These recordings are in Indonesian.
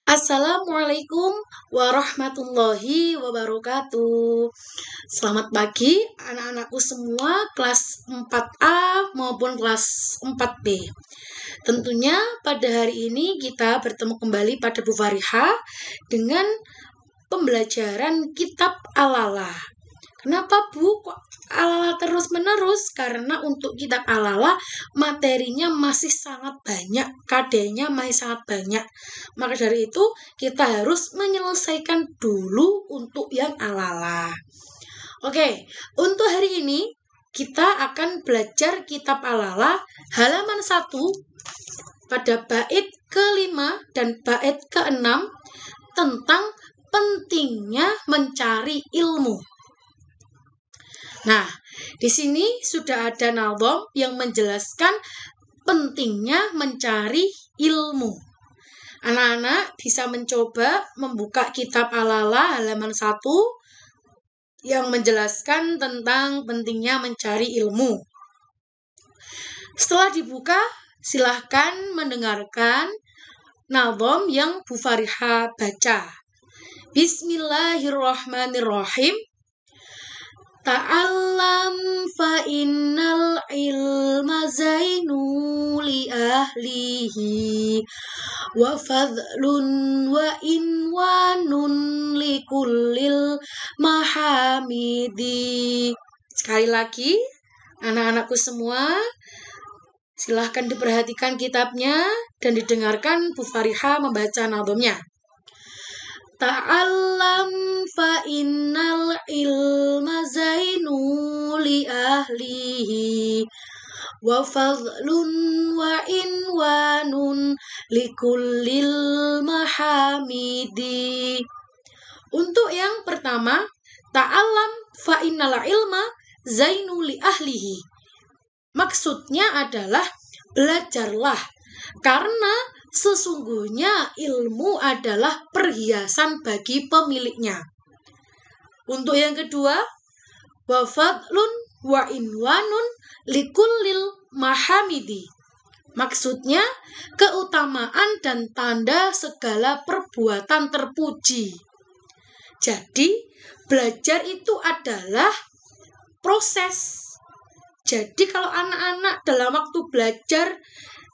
Assalamualaikum warahmatullahi wabarakatuh. Selamat pagi anak-anakku semua kelas 4A maupun kelas 4B. Tentunya pada hari ini kita bertemu kembali pada Bu Fariha dengan pembelajaran kitab Al-Lala. Kenapa Bu kok Al-Lala terus-menerus? Karena untuk kitab Al-Lala materinya masih sangat banyak, KD-nya masih sangat banyak. Maka dari itu kita harus menyelesaikan dulu untuk yang Al-Lala. Oke, untuk hari ini kita akan belajar kitab Al-Lala halaman 1 pada bait ke-5 dan bait ke-6 tentang pentingnya mencari ilmu. Nah, di sini sudah ada nazam yang menjelaskan pentingnya mencari ilmu. Anak-anak bisa mencoba membuka kitab Al-Lala halaman 1 yang menjelaskan tentang pentingnya mencari ilmu. Setelah dibuka, silahkan mendengarkan nazam yang Bu Fariha baca. Bismillahirrahmanirrahim. Ta'allam fa innal ilma zainu li ahlihi wa fadlun wa inwanun li kullil mahamidi. Sekali lagi, anak-anakku semua, silahkan diperhatikan kitabnya dan didengarkan Bu Fariha membaca nazamnya. Ta'allam fa innal ilma zainu li ahlihi wa fadlun wa inwanun li kullil mahamidi. Untuk yang pertama, ta'allam fa innal ilma zainu li ahlihi. Maksudnya adalah belajarlah karena sesungguhnya ilmu adalah perhiasan bagi pemiliknya. Untuk yang kedua, wa fadlun wa inwanun likullil mahamidi. Maksudnya keutamaan dan tanda segala perbuatan terpuji. Jadi, belajar itu adalah proses. Jadi kalau anak-anak dalam waktu belajar,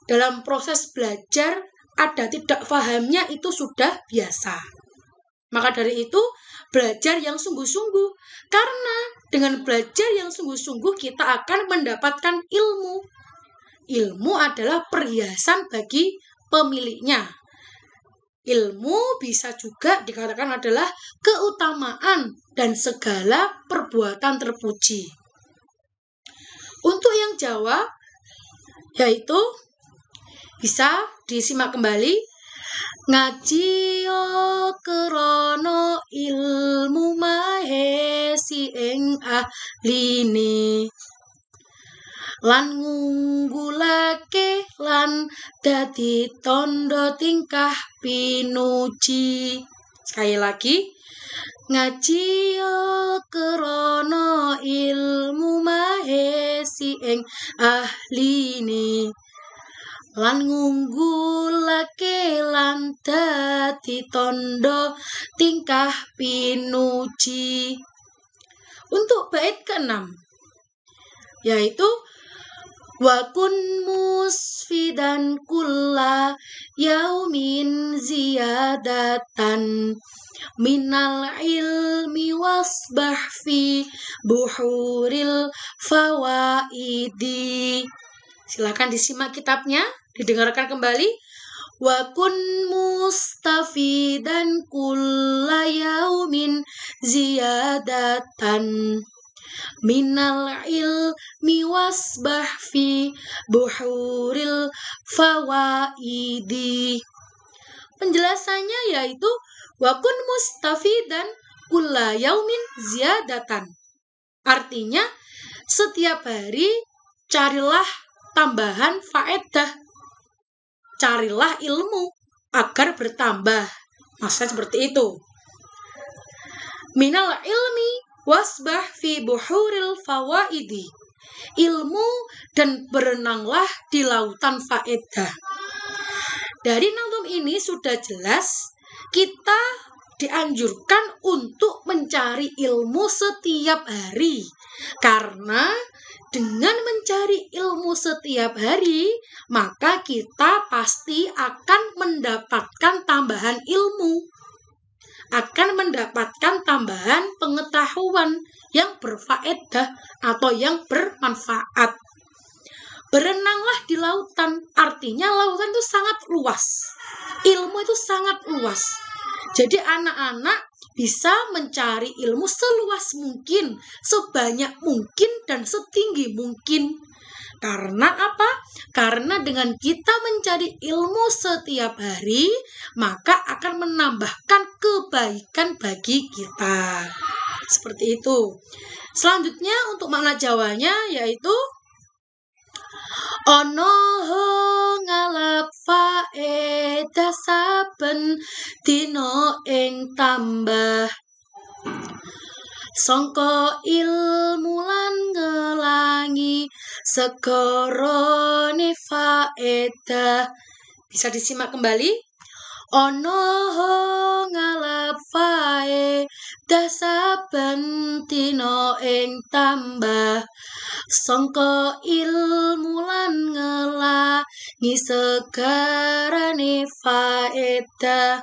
dalam proses belajar ada tidak pahamnya itu sudah biasa. Maka dari itu belajar yang sungguh-sungguh. Karena dengan belajar yang sungguh-sungguh kita akan mendapatkan ilmu. Ilmu adalah perhiasan bagi pemiliknya. Ilmu bisa juga dikatakan adalah keutamaan dan segala perbuatan terpuji. Untuk yang Jawa, yaitu bisa disimak kembali. Ngaji yo kerono ilmu mahesi ing ahline lan ngunggulake lan dadi tondo tingkah pinuji. Sekali lagi, ngaji yo kerono ilmu mahesi ing ahline lan ngunggulake lan dadi tondo tingkah pinuji. Untuk bait ke-6, yaitu wa kun musfidan kulla yaumin ziyadatan minal ilmi wasbah fi buhuril fawaidi. Silakan disimak kitabnya, didengarkan kembali. Wa kun mustafidan kulla yaumin ziyadatan minal ilmi wasbah fi buhuril fawaidi. Penjelasannya yaitu wa kun mustafidan kulla yaumin ziyadatan. Artinya setiap hari carilah tambahan faedah. Carilah ilmu agar bertambah. Maksudnya seperti itu. Minal ilmi wasbah fi buhuril fawaidi. Ilmu dan berenanglah di lautan faedah. Dari nazam ini sudah jelas kita dianjurkan untuk mencari ilmu setiap hari. Karena dengan mencari ilmu setiap hari, maka kita pasti akan mendapatkan tambahan ilmu, akan mendapatkan tambahan pengetahuan yang berfaedah atau yang bermanfaat. Berenanglah di lautan, artinya lautan itu sangat luas. Ilmu itu sangat luas. Jadi anak-anak bisa mencari ilmu seluas mungkin, sebanyak mungkin, dan setinggi mungkin. Karena apa? Karena dengan kita mencari ilmu setiap hari, maka akan menambahkan kebaikan bagi kita. Seperti itu. Selanjutnya untuk makna Jawanya yaitu ono ngalap faedah saben dina ing tambah sangka ilmu lan ngelangi segarane faedah. Bisa disimak kembali. Ono ngalap faedah saben dina ing tambah sangka ilmu lan ngelangi segarane faedah.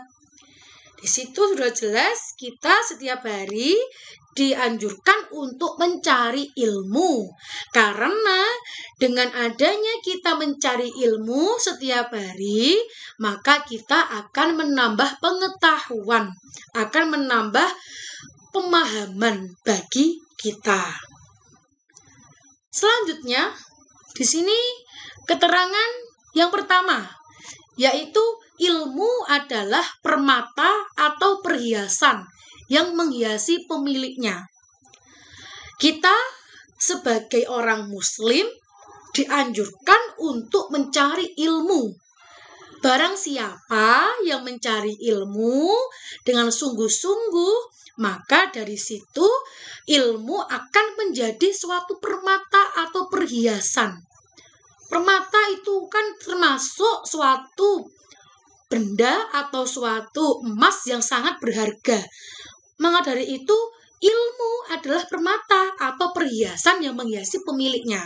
Di situ sudah jelas kita setiap hari dianjurkan untuk mencari ilmu. Karena dengan adanya kita mencari ilmu setiap hari, maka kita akan menambah pengetahuan, akan menambah pemahaman bagi kita. Selanjutnya, di sini keterangan yang pertama, yaitu ilmu adalah permata atau perhiasan yang menghiasi pemiliknya. Kita sebagai orang muslim dianjurkan untuk mencari ilmu. Barang siapa yang mencari ilmu dengan sungguh-sungguh, maka dari situ ilmu akan menjadi suatu permata atau perhiasan. Permata itu kan termasuk suatu benda atau suatu emas yang sangat berharga. Maka dari itu, ilmu adalah permata atau perhiasan yang menghiasi pemiliknya.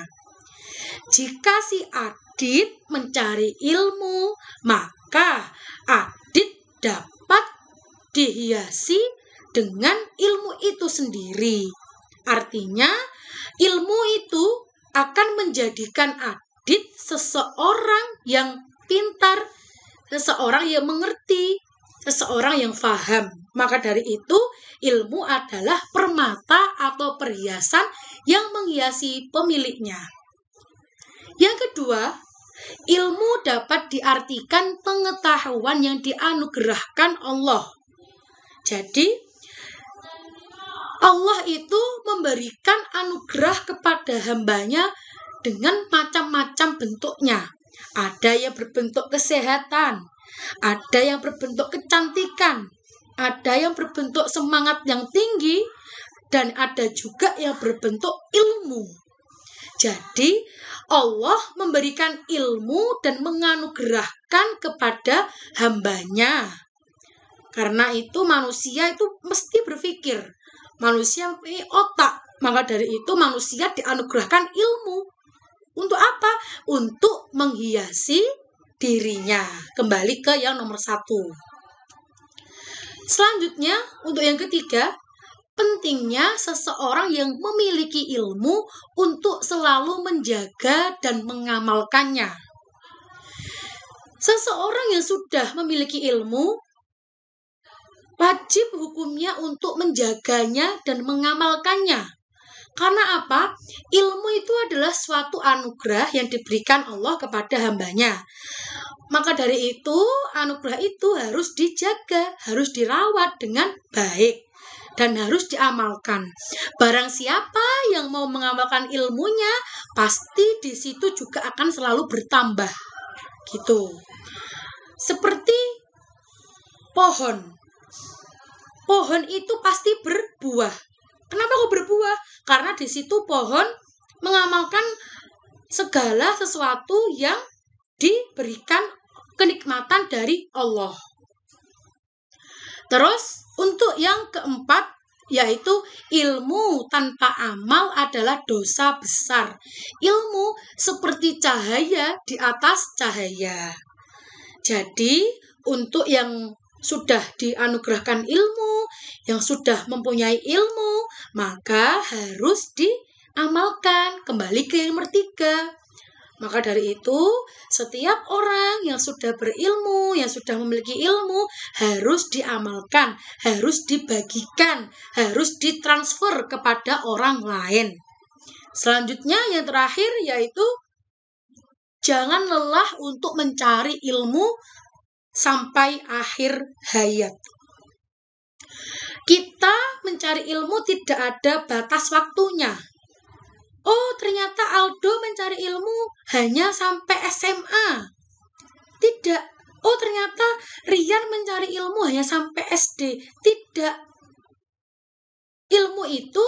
Jika si Adit mencari ilmu, maka Adit dapat dihiasi dengan ilmu itu sendiri. Artinya, ilmu itu akan menjadikan Adit seseorang yang pintar, seseorang yang mengerti, seseorang yang faham. Maka dari itu, ilmu adalah permata atau perhiasan yang menghiasi pemiliknya. Yang kedua, ilmu dapat diartikan pengetahuan yang dianugerahkan Allah. Jadi, Allah itu memberikan anugerah kepada hambanya dengan macam-macam bentuknya. Ada yang berbentuk kesehatan, ada yang berbentuk kecantikan, ada yang berbentuk semangat yang tinggi, dan ada juga yang berbentuk ilmu. Jadi, Allah memberikan ilmu dan menganugerahkan kepada hambanya. Karena itu manusia itu mesti berpikir. Manusia mempunyai otak. Maka dari itu manusia dianugerahkan ilmu. Untuk apa? Untuk menghiasi dirinya. Kembali ke yang nomor 1. Selanjutnya, untuk yang ketiga, pentingnya seseorang yang memiliki ilmu untuk selalu menjaga dan mengamalkannya. Seseorang yang sudah memiliki ilmu, wajib hukumnya untuk menjaganya dan mengamalkannya. Karena apa? Ilmu itu adalah suatu anugerah yang diberikan Allah kepada hambanya. Maka dari itu, anugerah itu harus dijaga, harus dirawat dengan baik, dan harus diamalkan. Barang siapa yang mau mengamalkan ilmunya, pasti di situ juga akan selalu bertambah. Gitu. Seperti pohon. Pohon itu pasti berbuah. Kenapa kok berbuah? Karena di situ pohon mengamalkan segala sesuatu yang diberikan kenikmatan dari Allah. Terus untuk yang keempat, yaitu ilmu tanpa amal adalah dosa besar. Ilmu seperti cahaya di atas cahaya. Jadi untuk yang sudah dianugerahkan ilmu, yang sudah mempunyai ilmu, maka harus diamalkan. Kembali ke nomor 3. Maka dari itu, setiap orang yang sudah berilmu, yang sudah memiliki ilmu, harus diamalkan, harus dibagikan, harus ditransfer kepada orang lain. Selanjutnya, yang terakhir yaitu jangan lelah untuk mencari ilmu sampai akhir hayat. Kita mencari ilmu tidak ada batas waktunya. Oh, ternyata Aldo mencari ilmu hanya sampai SMA. Tidak. Oh, ternyata Rian mencari ilmu hanya sampai SD. Tidak. Ilmu itu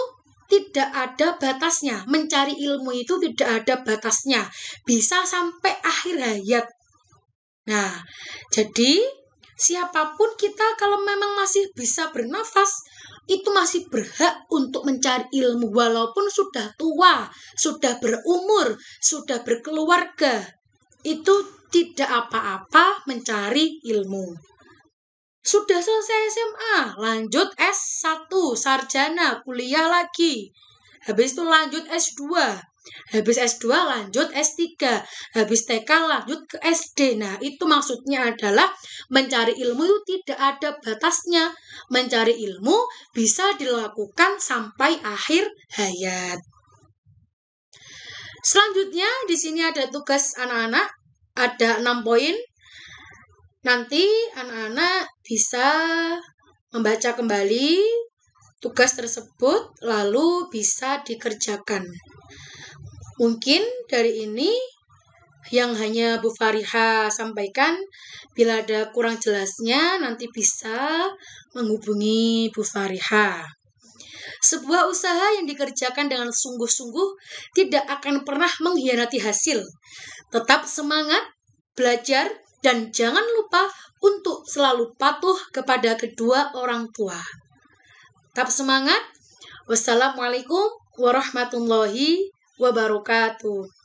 tidak ada batasnya. Mencari ilmu itu tidak ada batasnya. Bisa sampai akhir hayat. Nah, jadi siapapun kita kalau memang masih bisa bernafas, itu masih berhak untuk mencari ilmu walaupun sudah tua, sudah berumur, sudah berkeluarga. Itu tidak apa-apa mencari ilmu. Sudah selesai SMA, lanjut S1, sarjana, kuliah lagi. Habis itu lanjut S2. Habis S2 lanjut S3, habis TK lanjut ke SD. Nah, itu maksudnya adalah mencari ilmu itu tidak ada batasnya. Mencari ilmu bisa dilakukan sampai akhir hayat. Selanjutnya di sini ada tugas anak-anak, ada 6 poin. Nanti anak-anak bisa membaca kembali tugas tersebut lalu bisa dikerjakan. Mungkin dari ini yang hanya Bu Fariha sampaikan. Bila ada kurang jelasnya nanti bisa menghubungi Bu Fariha. Sebuah usaha yang dikerjakan dengan sungguh-sungguh tidak akan pernah mengkhianati hasil. Tetap semangat, belajar, dan jangan lupa untuk selalu patuh kepada kedua orang tua. Tetap semangat. Wassalamualaikum warahmatullahi wabarakatuh.